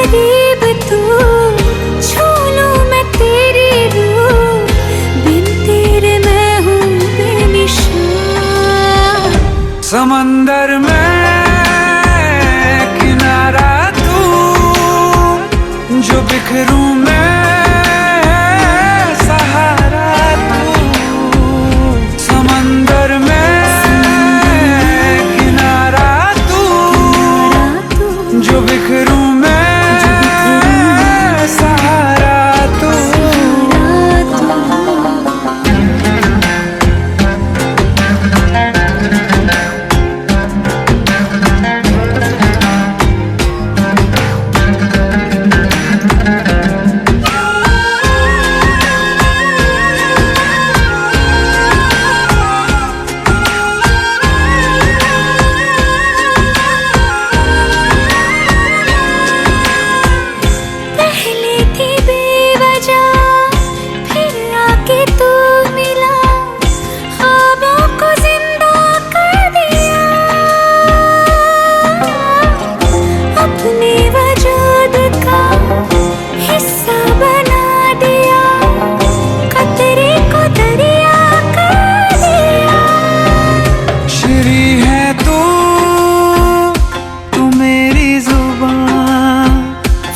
करीब तू, छू लूं मैं तेरी रूह, बिन तेरे मैं हूँ बेनिशान। समंदर में किनारा तू, जो बिखरूं मैं सहारा तू। समंदर में किनारा तू, जो बिखरूं मैं सहारा तू।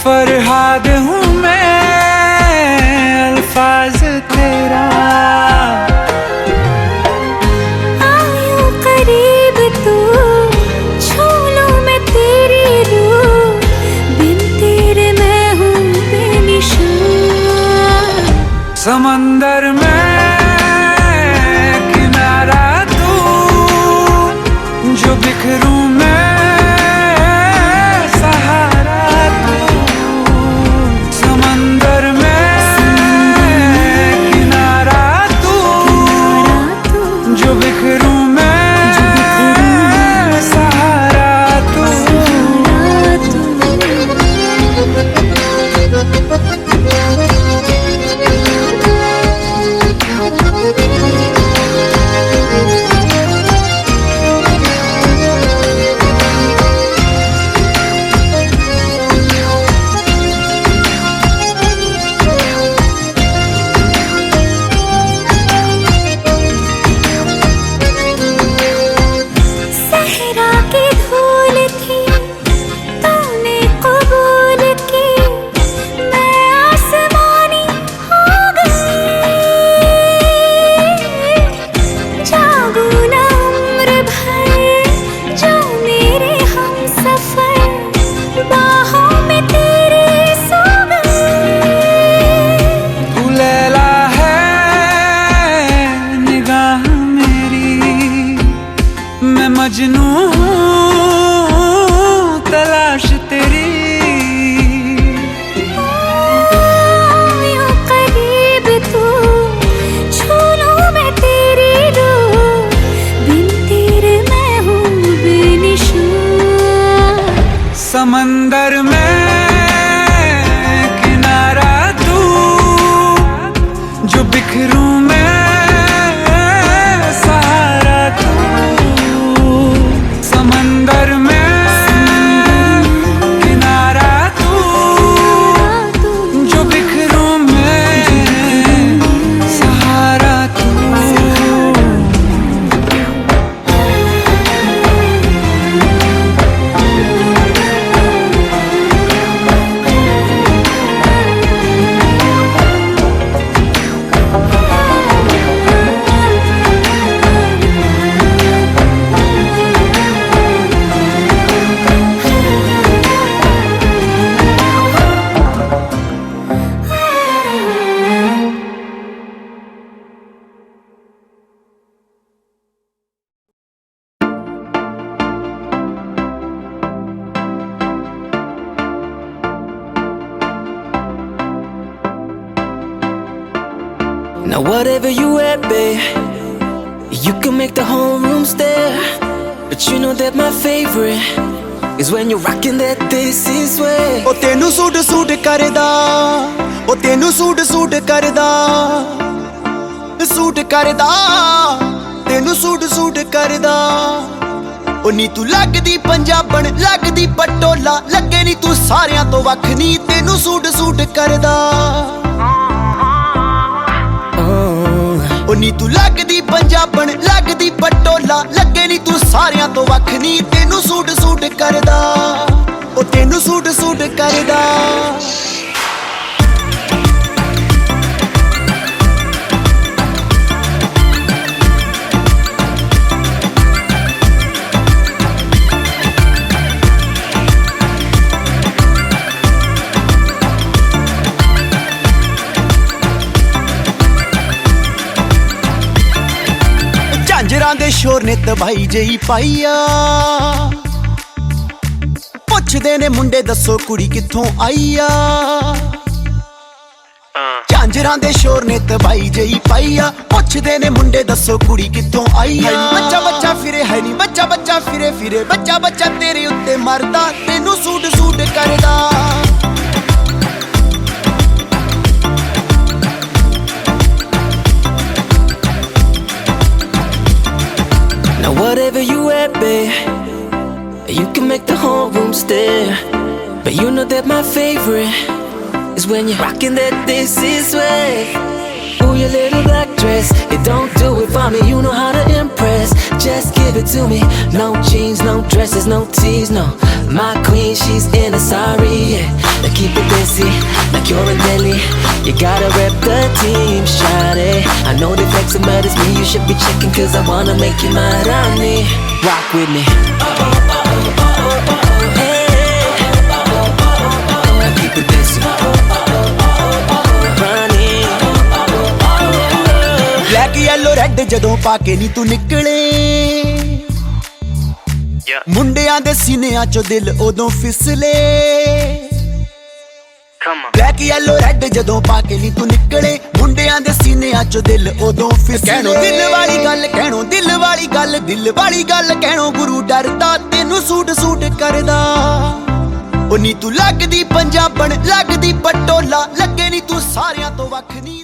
फरहाद हूँ मैं अल्फाज तेरा। आयूं करीब तू, छू लूं मैं तेरी रूह, बिन तेरे मैं हूँ बेनिशान। समंदर में किनारा तू, जो बिखरूं मैं मजनू तलाश तेरी। यूं करीब तू, छू लूं मैं तेरी रूह, बिन तेरे मैं हूँ बेनिशान। समंदर में किनारा तू, जो बिखरूं मैं सहारा तू। समंदर में किनारा तू, जो बिखरूं मैं सहारा तू। Now whatever you at, babe, you can make the whole room stare. But you know that my favorite is when you're rocking that this is way. O tenu suit suit karda, o tenu suit suit karda, suit karda, tenu suit suit karda, ਉਹ ਨੀ ਤੂੰ ਲੱਗਦੀ ਪੰਜਾਬਣ ਲੱਗਦੀ ਪਟੋਲਾ ਲੱਗੇ ਨੀ ਤੂੰ ਸਾਰਿਆਂ ਤੋਂ ਵੱਖ ਨੀ ਤੈਨੂੰ ਸੂਟ ਸੂਟ ਕਰਦਾ ਉਹ ਨੀ ਤੂੰ ਲੱਗਦੀ ਪੰਜਾਬਣ ਲੱਗਦੀ ਪਟੋਲਾ ਲੱਗੇ ਨੀ ਤੂੰ ਸਾਰਿਆਂ ਤੋਂ ਵੱਖ ਨੀ ਤੈਨੂੰ ਸੂਟ ਸੂਟ ਕਰਦਾ ਉਹ ਤੈਨੂੰ ਸੂਟ ਸੂਟ ਕਰਦਾ ਝਾਂਜਰਾਂ ਦੇ ਸ਼ੋਰ ਨੇ ਤਬਾਈ ਜਈ ਪਾਈਆ ਪੁੱਛਦੇ ਨੇ ਮੁੰਡੇ ਦੱਸੋ ਕੁੜੀ ਕਿੱਥੋਂ ਆਈਆ ਝਾਂਜਰਾਂ ਦੇ ਸ਼ੋਰ ਨੇ ਤਬਾਈ ਜਈ ਪਾਈਆ ਪੁੱਛਦੇ ਨੇ ਮੁੰਡੇ ਦੱਸੋ ਕੁੜੀ ਕਿੱਥੋਂ ਆਈਆ ਬੱਚਾ ਬੱਚਾ ਫਿਰੇ ਹੈ ਨੀ ਬੱਚਾ ਬੱਚਾ ਫਿਰੇ ਫਿਰੇ ਬੱਚਾ ਬੱਚਾ ਤੇਰੇ ਉੱਤੇ ਮਰਦਾ ਤੈਨੂੰ ਸੂਟ ਸੂਟ ਕਰਦਾ Now whatever you at, babe, you can make the whole room stare. But you know that my favorite is when you're rocking that this is way. Ooh, your little black dress, it don't do it for me. You know how to impress, just give it to me. No jeans, no dresses, no tees, no. My queen, she's in a sari, yeah. Now keep it busy, like you're in Delhi. You gotta rep the team, shawty. I know the flexing, but it's me you should be checking, cause I wanna make you my Rani. Rock with me. Hey. Now keep it busy. Rani. Black, yellow, red ਜਦੋਂ ਪਾ ਕੇ ਨੀ ਤੂੰ ਨਿਕਲੇ ਮੁੰਡਿਆਂ ਦੇ ਸੀਨਿਆਂ ਚੋਂ ਦਿਲ ਉਦੋਂ ਫਿਸਲੇ ਬਲੈਕ ਯੈਲੋ ਰੈਡ ਜਦੋਂ ਪਾ ਕੇ ਨੀ ਤੂੰ ਨਿਕਲੇ ਮੁੰਡਿਆਂ ਦੇ ਸੀਨਿਆਂ ਚੋਂ ਦਿਲ ਉਦੋਂ ਫਿਸਲੇ ਕਹਿਣੋ ਦਿਲ ਵਾਲੀ ਗੱਲ ਕਹਿਣੋ ਦਿਲ ਵਾਲੀ ਗੱਲ ਦਿਲ ਵਾਲੀ ਗੱਲ ਕਹਿਣੋ ਗੁਰੂ ਡਰਦਾ ਤੈਨੂੰ ਸੂਟ ਸੂਟ ਕਰਦਾ ਉਹ ਨੀ ਤੂੰ ਲੱਗਦੀ ਪੰਜਾਬਣ ਲੱਗਦੀ ਪਟੋਲਾ ਲੱਗੇ ਨੀ ਤੂੰ ਸਾਰਿਆਂ ਤੋਂ ਵੱਖ ਨੀ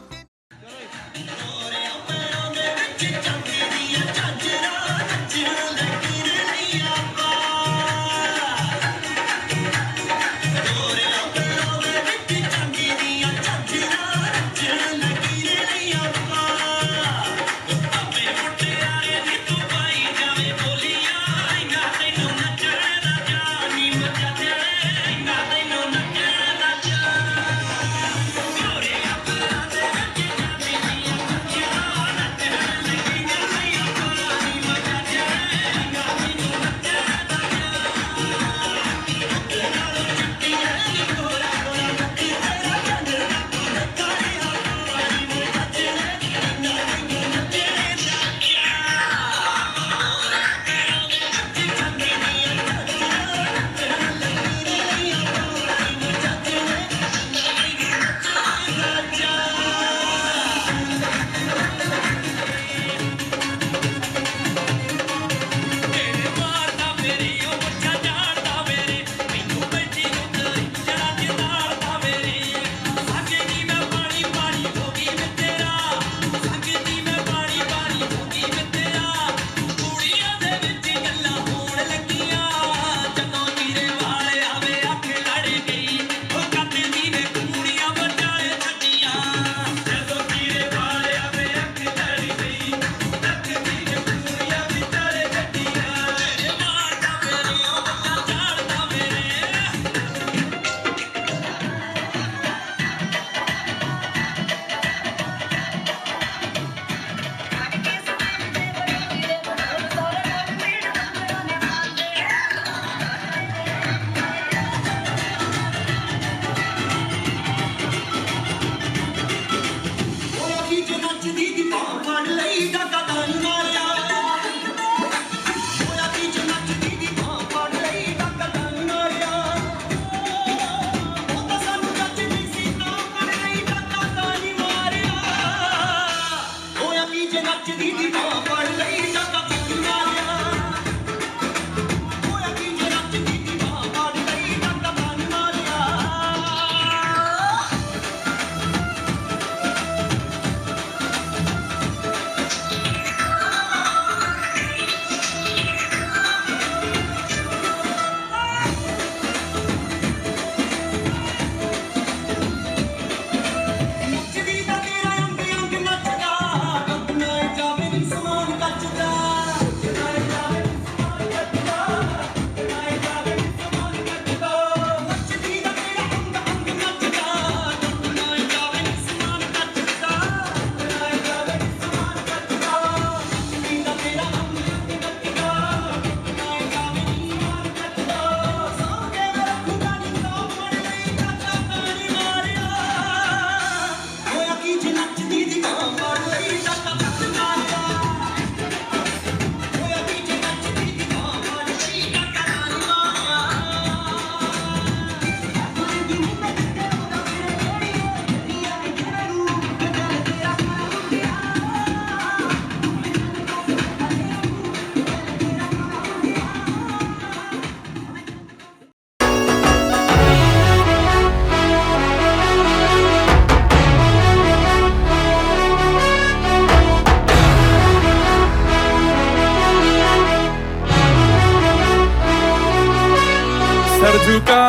झुका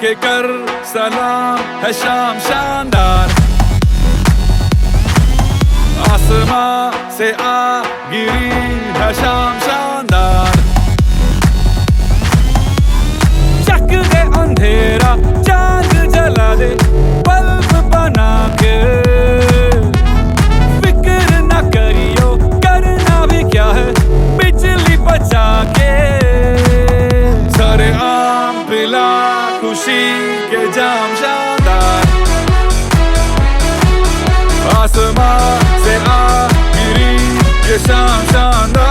के कर सलाम है शाम शानदार, आसमां से आ गिरी है शाम शानदार। चक दे अंधेरा चांद जला दे बल्ब बना के, फिक्र न करियो करना भी क्या है बिजली बचा के। सारे आम पिला खुशी के जाम शानदार, आसमां से आ गिरी ये शाम शानदार।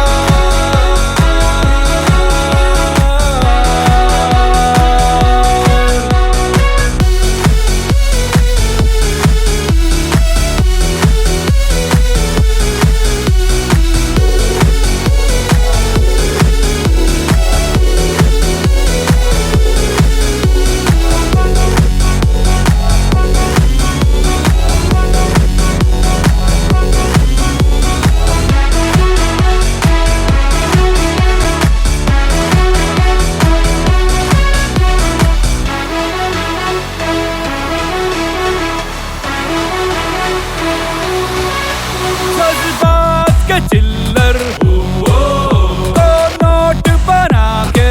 चिल्लर तो नोट बना के,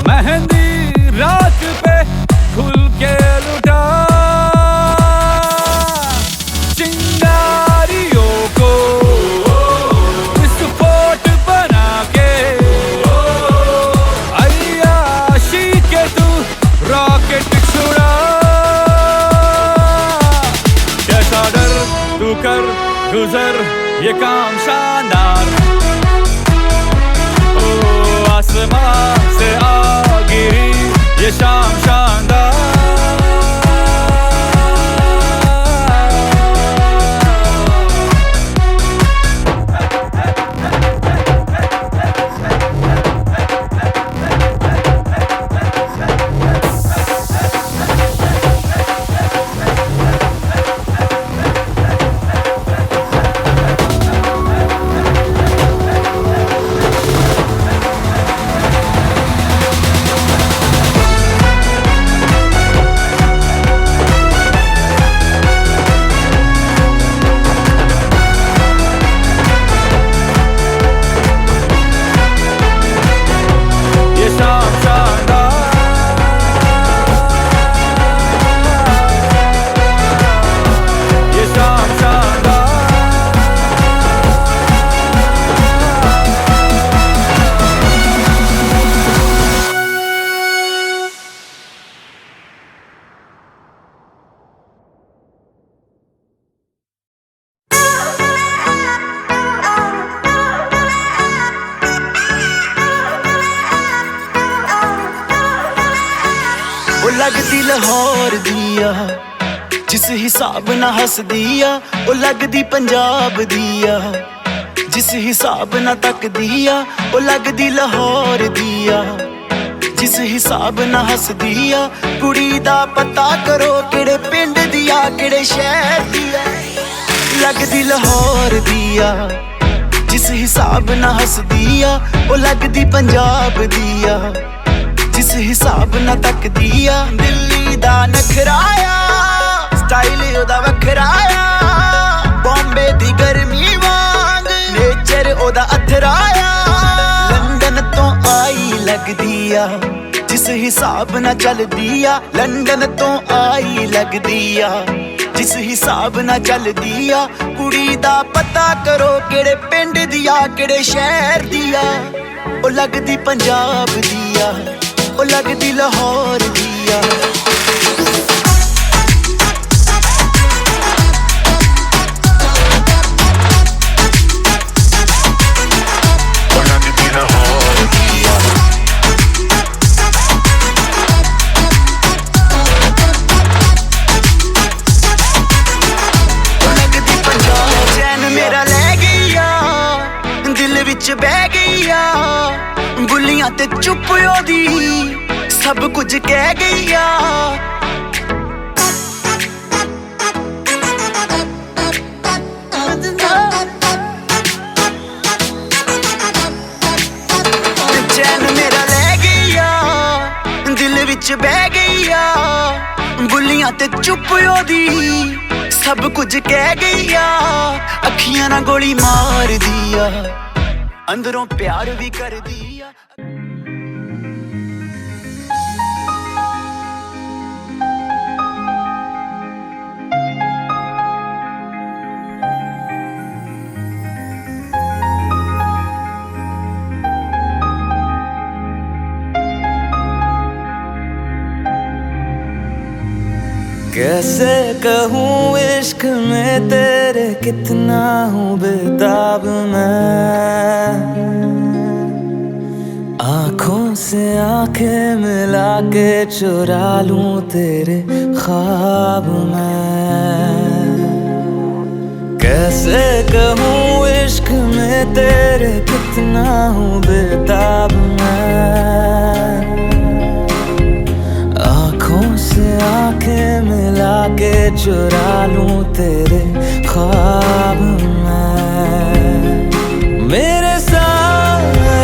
मेहंदी रात पे खुल के लुटा, चिंगारियों को विस्फोट बना के, अय्याशी के तू रॉकेट छुड़ा। कैसा डर तू कर गुजर ये काम शानदार, ओ आसमां से आ गिरी ये शाम शानदार। ਉਹ ਲੱਗਦੀ ਲਾਹੌਰ ਦੀਆ ਜਿਸ ਹਿਸਾਬ ਨਾਲ ਹੱਸਦੀ ਆ, ਉਹ ਲੱਗਦੀ ਪੰਜਾਬ ਦੀਆ ਜਿਸ ਹਿਸਾਬ ਨਾਲ ਤੱਕਦੀ ਆ, ਉਹ ਲੱਗਦੀ ਲਾਹੌਰ ਦੀਆ ਜਿਸ ਹਿਸਾਬ ਨਾਲ ਹੱਸਦੀ ਆ। ਕੁੜੀ ਦਾ ਪਤਾ ਕਰੋ ਕਿਹੜੇ ਪਿੰਡ ਦੀ ਆ ਕਿਹੜੇ ਸ਼ਹਿਰ ਦੀ ਆ, ਲੱਗਦੀ ਲਾਹੌਰ ਦੀਆ ਜਿਸ ਹਿਸਾਬ ਨਾਲ ਹੱਸਦੀ ਆ, ਉਹ ਲੱਗਦੀ ਪੰਜਾਬ ਦੀਆ ਜਿਸ ਹਿਸਾਬ ਨਾਲ ਤੱਕਦੀ ਆ। ਦਿੱਲੀ ਦਾ ਨਖਰਾ ਆ ਸਟਾਈਲ ਉਹਦਾ ਵੱਖਰਾ ਆ, ਬੰਬੇ ਦੀ ਗਰਮੀ ਵਾਂਗ ਨੇਚਰ ਉਹਦਾ ਅਥਰਾ ਆ। ਲੰਡਨ ਤੋਂ ਆਈ ਲੱਗਦੀ ਆ ਜਿਸ ਹਿਸਾਬ ਨਾਲ ਚੱਲਦੀ ਆ, ਲੰਡਨ ਤੋਂ ਆਈ ਲੱਗਦੀ ਆ ਜਿਸ ਹਿਸਾਬ ਨਾਲ ਚੱਲਦੀ ਆ। ਕੁੜੀ ਦਾ ਪਤਾ ਕਰੋ ਕਿਹੜੇ ਪਿੰਡ ਦੀ ਆ ਕਿਹੜੇ ਸ਼ਹਿਰ ਦੀ ਆ, ਉਹ ਲੱਗਦੀ ਪੰਜਾਬ ਦੀ ਆ, ਉਹ ਲੱਗਦੀ ਲਾਹੌਰ ਦੀ ਆ। ਬਹਿ ਗਈ ਆ ਬੁੱਲੀਆਂ ਤੇ ਚੁੱਪ ਉਹਦੀ ਸਭ ਕੁਝ ਕਹਿ ਗਈ ਆ। ਚੈਨ ਮੇਰਾ ਲੈ ਗਈ ਆ विच बह गई आ बुलियां ते चुप ओदी सब कुछ कह गई आ अखियां ना गोली मार दिया अंदरों प्यार भी कर दिया कैसे कहूँ इश्क में तेरे कितना हूँ बेताब मैं आँखों से आंखें मिला के चुरा लूं तेरे ख्वाब मैं कैसे कहूँ इश्क में तेरे कितना हूँ बेताब मैं आँखों से आंखें मिला के चुरा लूं तेरे ख्वाब मैं मेरे साए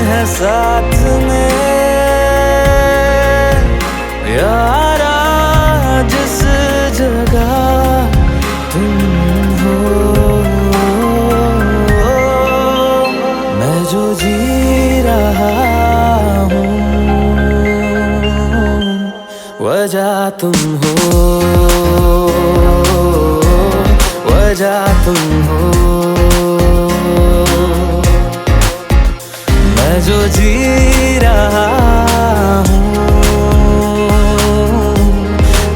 है साथ में यारा जिस जगह तुम हो मैं जो जी रहा हूँ वजह तुम हो वजह तुम हो मैं जो जी रहा हूँ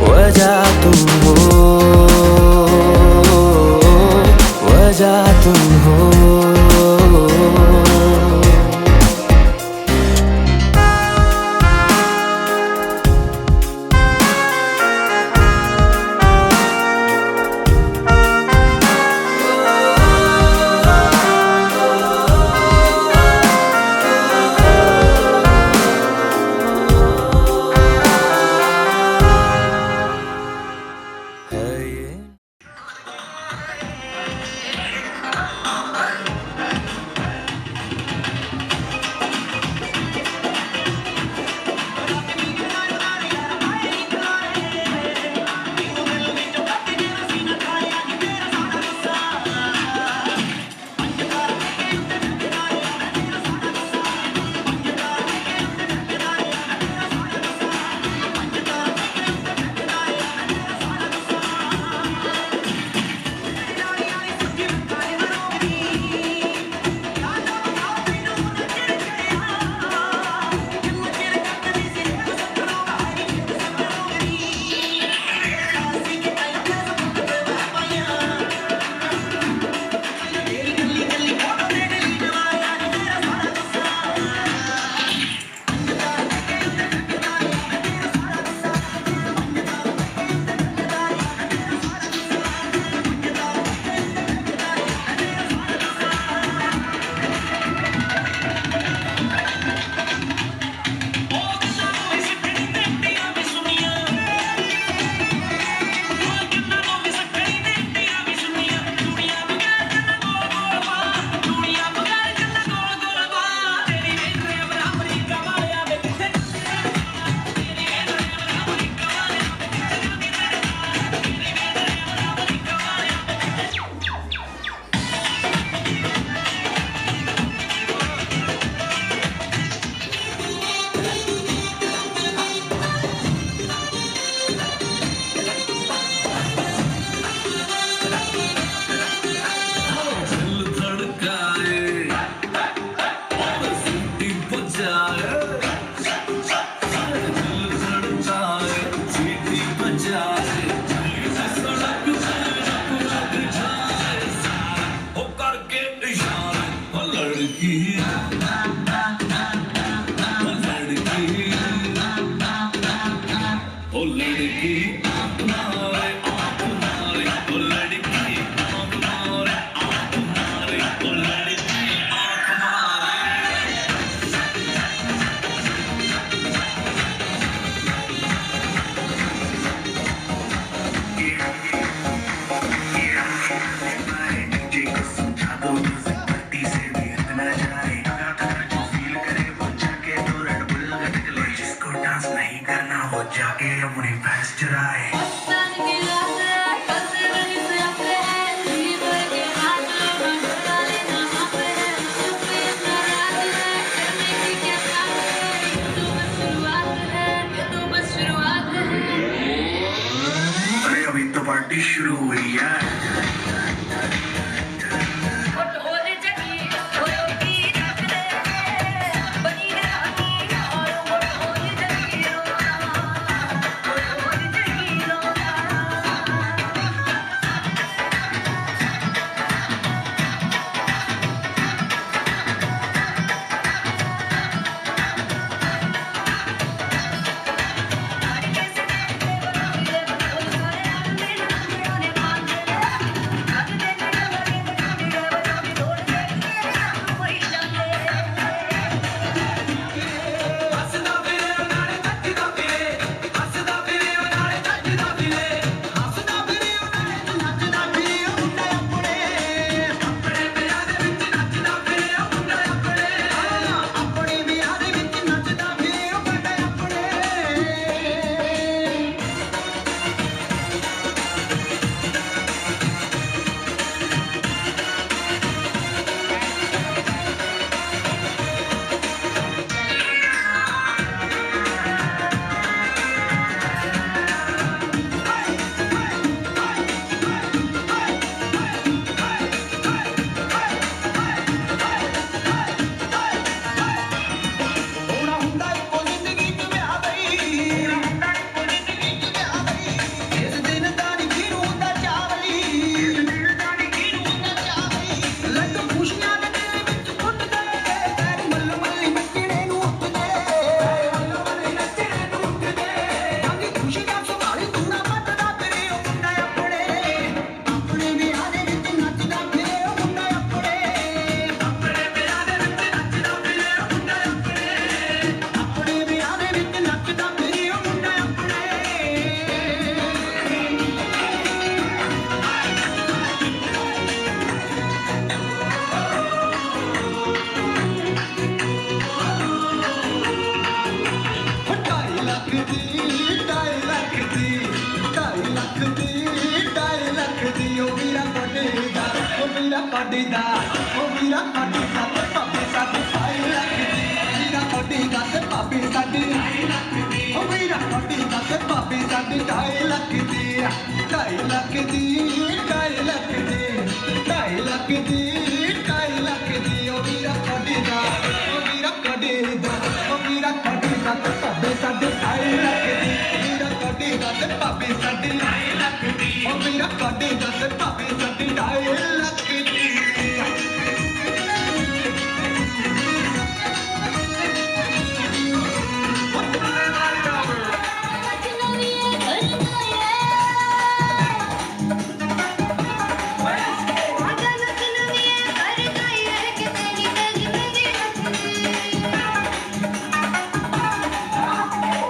वजह तुम हो वजह तुम हो डांस नहीं नहीं करना वो जाके अपनी भैंस चराए अरे अभी तो पार्टी शुरू हुई है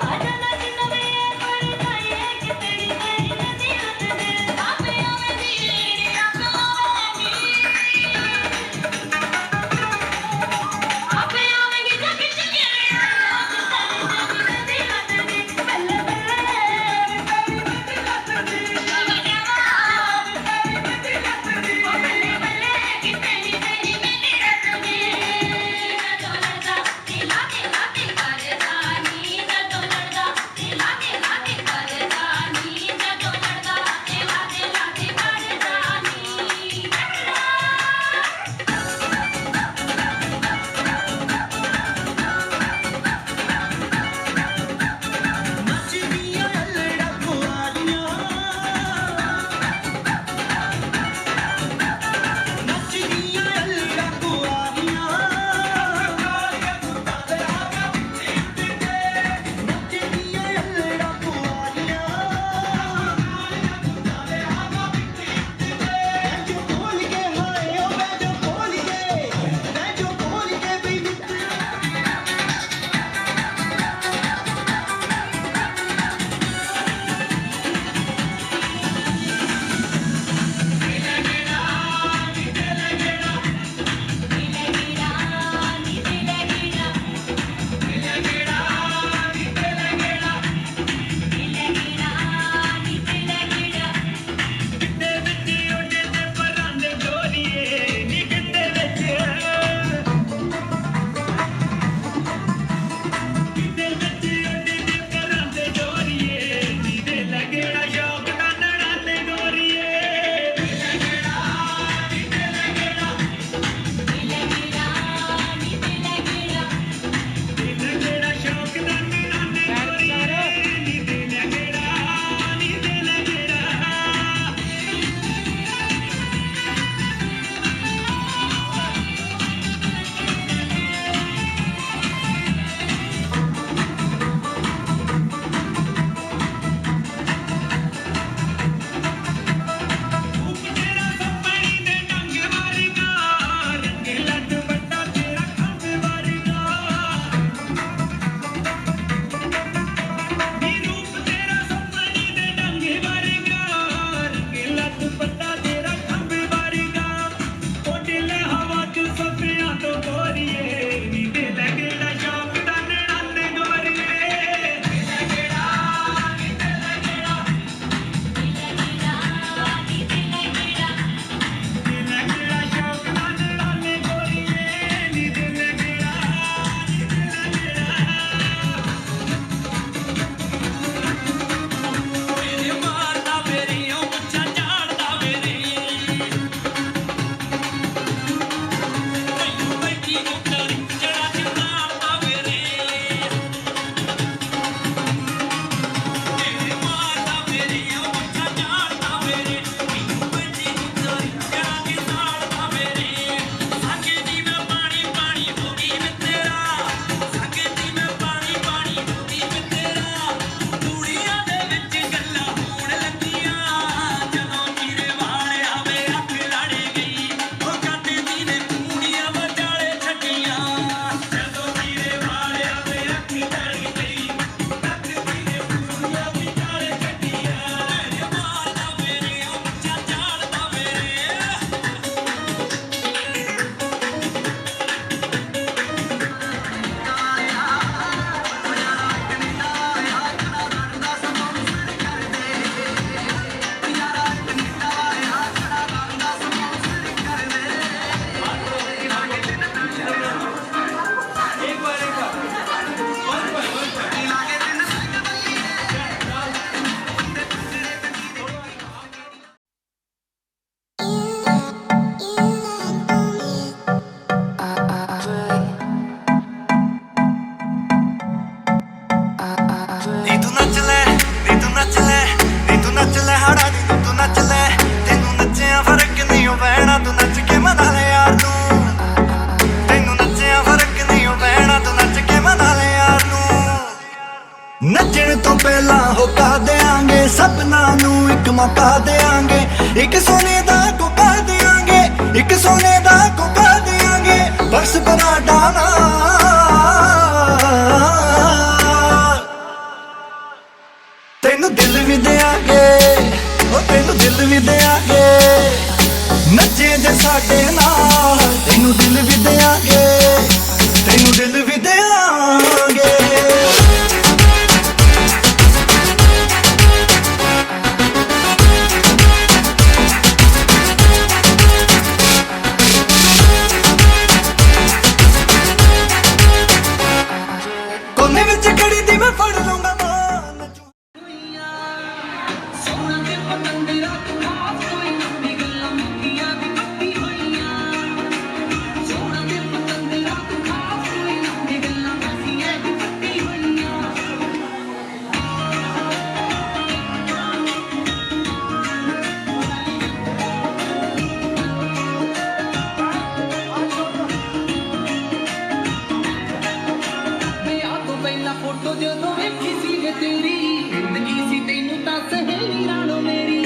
I don't know. पहला होका देंगे सपना नू एक मौका देंगे एक सोने दा कोका देंगे एक सोने दा कोका देंगे बस पराठा ना तेनू दिल भी देंगे ओ तेनू दिल भी देंगे नचे जे साडे नाल तेनू दिल भी देंगे तेनू दिल भी देंगे कोने विच खड़ी दी मैं फड़ लूंगा फोटो जो वेखी सी वे तेरी जिंदगी सी तेनू तां सहेली नालों मेरी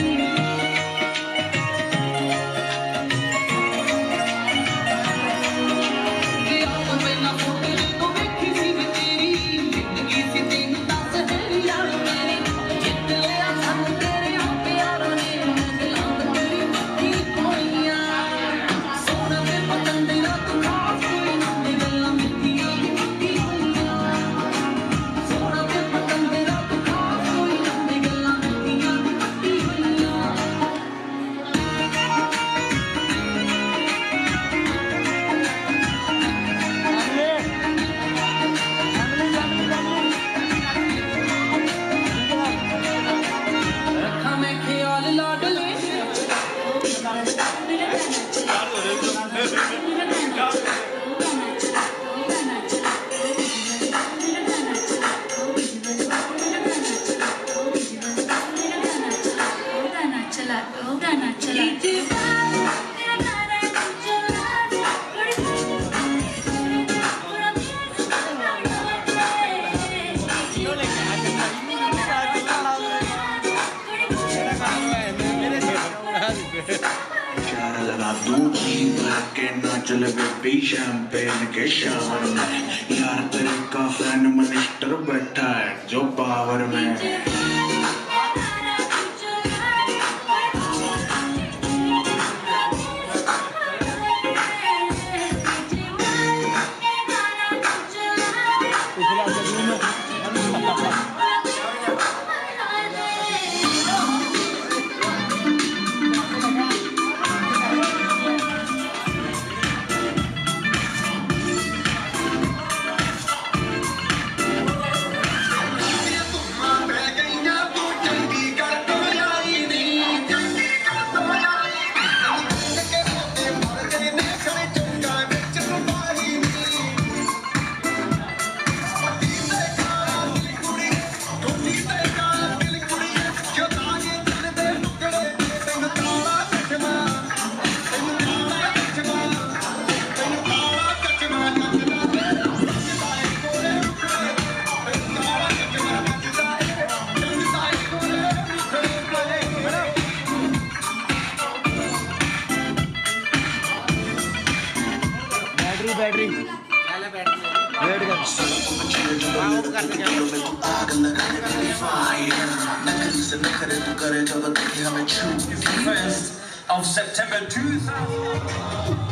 पहला फोटो जो वेखी सी वे तेरी जिंदगी सी तेनू तां सहेली नालों मेरी जित लिया सन तेरे प्यारों ने दिलां तेरी मक्खी कोइयां सोना ते पतंदरा तू खास कोई ना गल्लां मिठियां मिठी होइयां सोना ते पतंदरा तू खास कोई ना गल्लां मिठियां मिठी होइयां रखा मैं ख्याल लाडले प्यार लगा दूधी भर के नाच लगे पी शैंपेन के शावर में यार तेरे का फैन मिनिस्टर बैठा है जो पावर में of September 2000.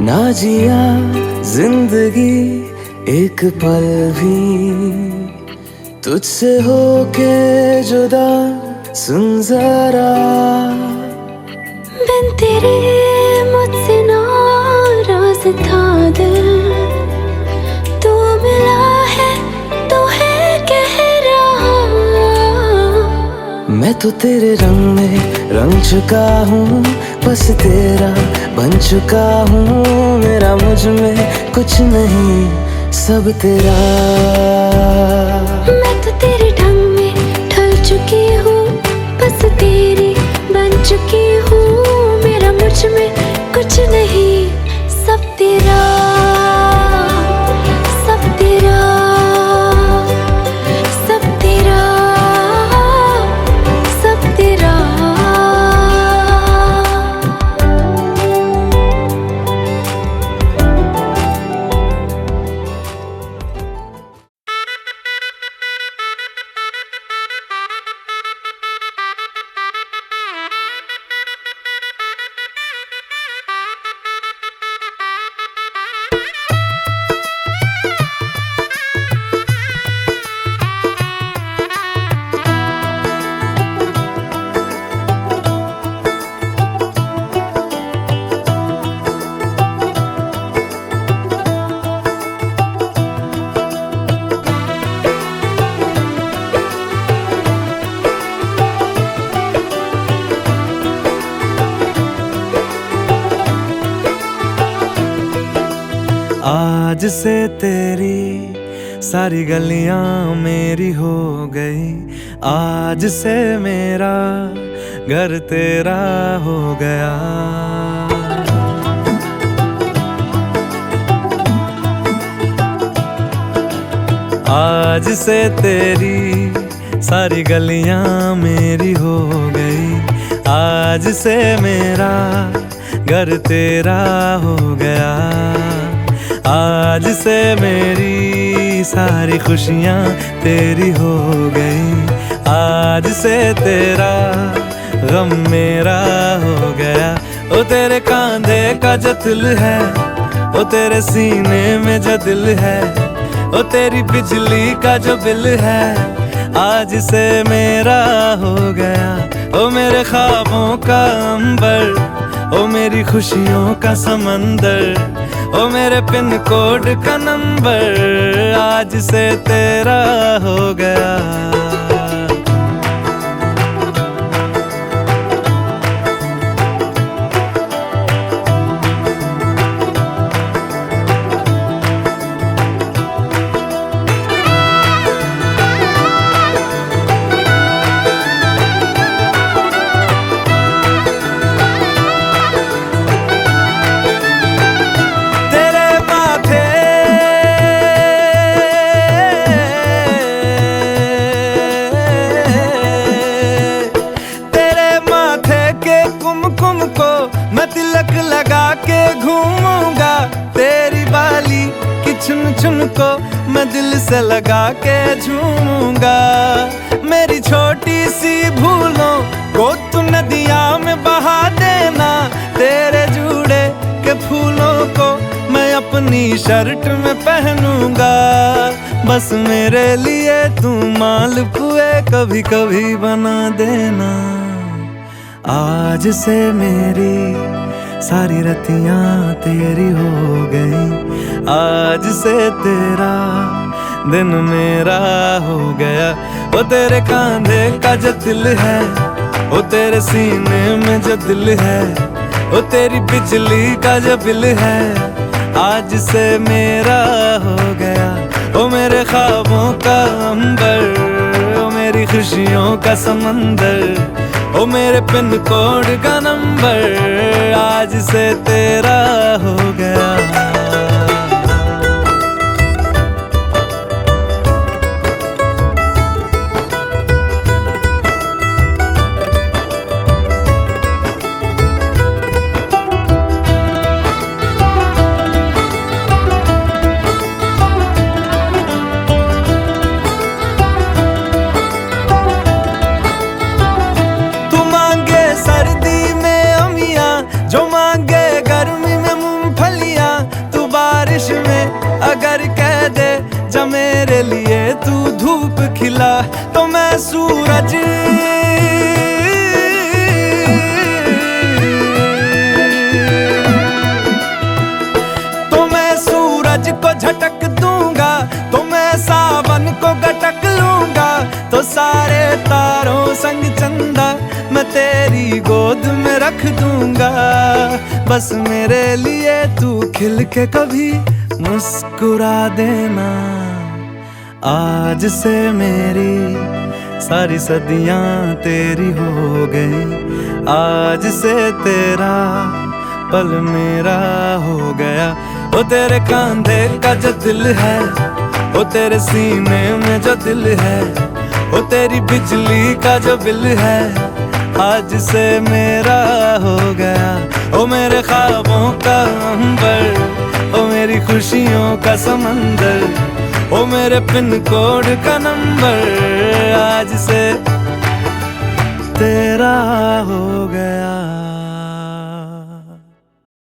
ना जिया जिंदगी एक पल भी तुझसे होके जुदा, सुन जरा बिन तेरे मुझसे नाराज था दिल, तू मिला है तो है कह रहा। मैं तो तेरे रंग में रंग चुका हूँ, बस तेरा बन चुका हूँ। मेरा मुझ में कुछ नहीं, सब तेरा। मैं तो तेरे ढंग में ढल चुकी हूँ, बस तेरी बन चुकी हूँ। मेरा मुझ में कुछ नहीं, सब तेरा, सब तेरा, सब तेरा, सब तेरा। आज से तेरी सारी गलियां मेरी हो गई, आज से मेरा घर तेरा हो गया। आज से तेरी सारी गलियां मेरी हो गई। आज से मेरा घर तेरा हो गया। आज से मेरी सारी खुशियां तेरी हो गई। आज से तेरा गम मेरा हो गया। ओ तेरे कांधे का जो दिल है, ओ तेरे सीने में जो दिल है, ओ तेरी बिजली का जो बिल है, आज से मेरा हो गया। ओ मेरे ख्वाबों का अंबर, ओ मेरी खुशियों का समंदर, ओ मेरे पिन कोड का नंबर, आज से तेरा हो गया। मैं तिलक लगा के घूमूंगा, तेरी बाली की चुन चुन को मैं दिल से लगा के झूमूंगा। मेरी छोटी सी भूलों को तू नदिया में बहा देना, तेरे जूड़े के फूलों को मैं अपनी शर्ट में पहनूंगा। बस मेरे लिए तू मालपुए कभी कभी बना देना। आज से मेरी सारी रतियां तेरी हो गई। आज से तेरा दिन मेरा हो गया। ओ तेरे कांधे का जो दिल है, ओ तेरे सीने में जो दिल है, ओ तेरी बिजली का जो बिल है, आज से मेरा हो गया। ओ मेरे ख्वाबों का अंबर, ओ मेरी खुशियों का समंदर, ओ मेरे पिन कोड का नंबर, आज से तेरा हो गया। सर्दी में अमियाँ जो मांगे गर्मी में मूंगफलियाँ, तू बारिश में अगर कह दे जा मेरे लिए तू धूप खिला, तो मैं सूरज को झटक दूंगा, तो मैं सावन को गटक लूंगा, तो सारे तारों संग चंदा मैं तेरी गोद में रख दूंगा। बस मेरे लिए तू खिल के कभी मुस्कुरा देना। आज से मेरी सारी सदियां तेरी हो गई। आज से तेरा पल मेरा हो गया। ओ तेरे कांधे का जो दिल है, ओ तेरे सीने में जो दिल है, ओ तेरी बिजली का जो बिल है, आज से मेरा हो गया। ओ मेरे ख्वाबों का अंबर, ओ मेरी खुशियों का समंदर, ओ मेरे पिन कोड का नंबर, आज से तेरा हो गया।